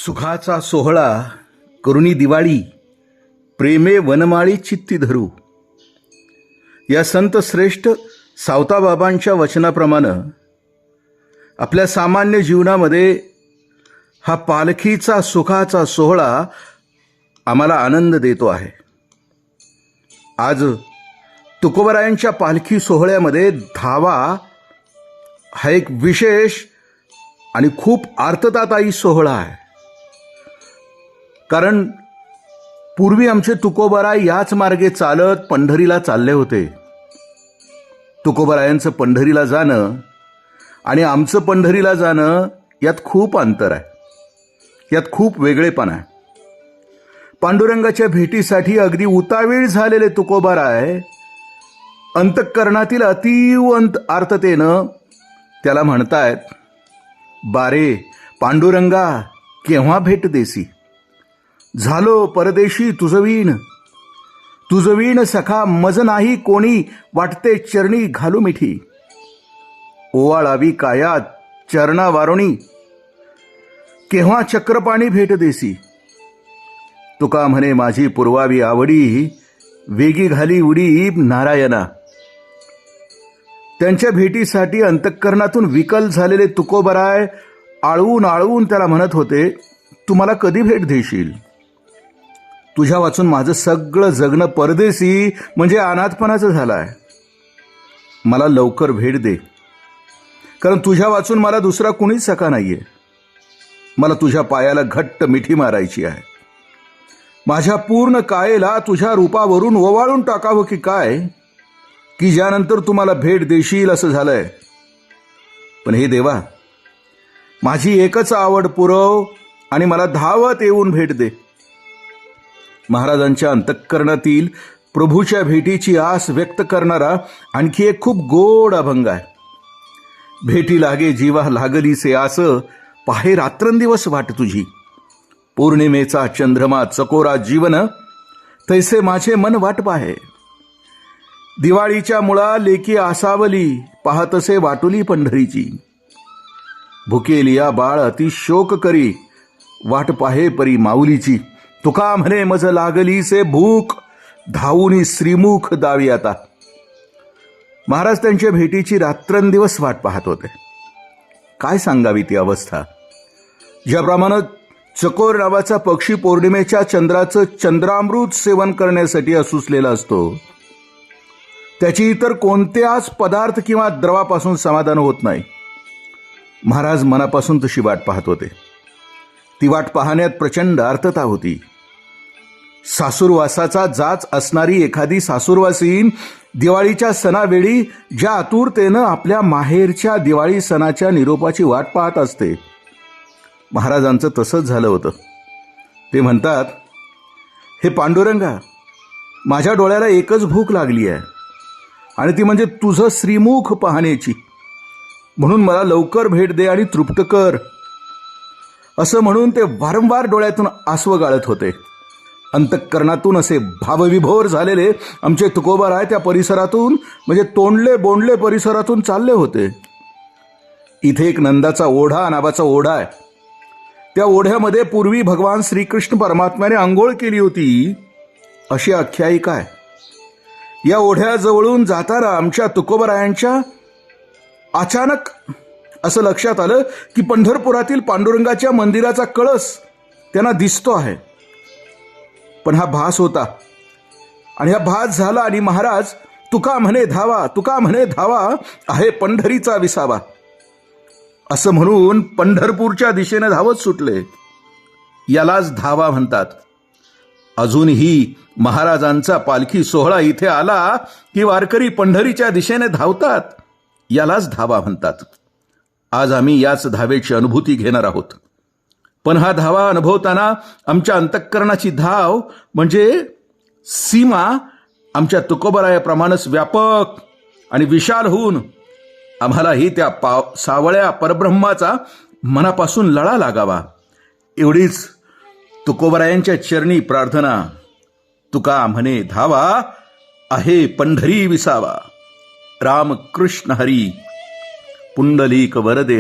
सुखाचा सोहळा करुणी दिवाळी, प्रेमे वनमाळी चित्ती धरू. या संत श्रेष्ठ सावताबाबांच्या वचनाप्रमाणे आपल्या सामान्य जीवनामध्ये हा पालखीचा सुखाचा सोहळा आम्हाला आनंद देतो आहे. आज तुकोबरायांच्या पालखी सोहळ्यामध्ये धावा हा एक विशेष आणि खूप आर्ततादायी सोहळा आहे. कारण पूर्वी आमचे तुकोबराय याच मार्गे चालत पंढरीला चालले होते. तुकोबरायांचं पंढरीला जाणं आणि आमचं पंढरीला जाणं यात खूप अंतर आहे, यात खूप वेगळेपण आहे. पांडुरंगाच्या भेटीसाठी अगदी उतावीळ झालेले तुकोबराय अंतःकरणातील अतीव आर्ततेनं त्याला म्हणतायत, बारे पांडुरंगा केव्हा भेट देसी, झालो परदेशी तुझवीण सखा मज नाही कोणी, वाटते चरणी घालू मिठी, ओवाळावी काया चरणा वारुणी, केव्हा चक्रपाणी भेट देसी, तुका म्हणे माझी पुरवावी आवडी, वेगी घाली उडी नारायणा. त्यांच्या भेटीसाठी अंतःकरणातून विकल झालेले तुकोबराय आळवून त्याला म्हणत होते, तू मला कधी भेट देशील? तुझ्या वाचून माझं सगळं जगणं परदेशी म्हणजे अनाथपणाचं झालं आहे. मला लवकर भेट दे, कारण तुझ्या वाचून मला दुसरा कुणीच सखा नाहीये. मला तुझ्या पायाला घट्ट मिठी मारायची आहे. माझ्या पूर्ण कायेला तुझ्या रूपावरून ओवाळून टाकावं की काय, की ज्यानंतर तू मला भेट देशील असं झालंय. पण हे देवा, माझी एकच आवड पुरव आणि मला धावत येऊन भेट दे. महाराजांच्या अंतःकरणातील प्रभूच्या भेटीची आस व्यक्त करणारा आणखी एक खूप गोड अभंग आहे. भेटी लागे जीवा लागलीसे आस, पाहे रात्रंदिवस वाट तुझी, पौर्णिमेचा चंद्रमा चकोरा जीवन, तैसे माझे मन वाट पाहे. दिवाळीच्या मुळा लेकी आसावली, पाहतसे वाटुली पंढरीची, भुकेलिया बाळ अति शोक करी, वाट पाहे परी माऊलीची, तुका म्हणे मज लागली से भूक, धावूनी श्रीमुख दावी आता. महाराज त्यांच्या भेटीची रात्रंदिवस वाट पाहत होते. काय सांगावी ती अवस्था. ज्याप्रमाणे चकोर नावाचा पक्षी पौर्णिमेच्या चंद्राचं चंद्रामृत सेवन करण्यासाठी असुसलेला असतो, त्याची इतर कोणत्याच पदार्थ किंवा द्रवापासून समाधान होत नाही. महाराज मनापासून तशी वाट पाहत होते. ती वाट पाहण्यात प्रचंड आर्तता होती. सासूरवासाचा जाच असणारी एखादी सासूरवासीन दिवाळीच्या सणावेळी ज्या आतुरतेनं आपल्या माहेरच्या दिवाळी सणाच्या निरोपाची वाट पाहत असते, महाराजांचं तसंच झालं होतं. ते म्हणतात, हे पांडुरंगा, माझ्या डोळ्याला एकच भूक लागली आहे आणि ती म्हणजे तुझं श्रीमुख पाहण्याची. म्हणून मला लवकर भेट दे आणि तृप्त कर. असं म्हणून ते वारंवार डोळ्यातून आसवं गाळत होते. अंतःकरणातून असे भावविभोर झालेले आमचे तुकोबराय त्या परिसरातून म्हणजे तोंडले बोंडले परिसरातून चालले होते. इथे एक नंदाचा ओढा नावाचा ओढा आहे. त्या ओढ्यामध्ये पूर्वी भगवान श्रीकृष्ण परमात्म्याने आंघोळ केली होती अशी आख्यायिका आहे. या ओढ्याजवळून जाताना आमच्या तुकोबरायांच्या अचानक असं लक्षात आलं की पंढरपुरातील पांडुरंगाच्या मंदिराचा कळस त्यांना दिसतो आहे. पण हा भास होता आणि हा भास झाला आणि महाराज तुका म्हणे धावा आहे पंढरीचा विसावा असं म्हणून पंढरपूरच्या दिशेने धावत सुटले. यालाच धावा म्हणतात. अजूनही महाराजांचा पालखी सोहळा इथे आला की वारकरी पंढरीच्या दिशेने धावतात. यालाच धावा म्हणतात. आज आम्ही याच धावेची अनुभूती घेणार आहोत. पण हा धावा अनुभवताना आमच्या अंतःकरणाची धाव म्हणजे सीमा आमच्या तुकोबरायाप्रमाणेच व्यापक आणि विशाल होऊन आम्हालाही त्या सावळ्या परब्रह्माचा मनापासून लळा लागावा, एवढीच तुकोबरायांच्या चरणी प्रार्थना. तुका म्हणे धावा आहे पंढरी विसावा. राम कृष्ण हरी पुंडलिक वरदे.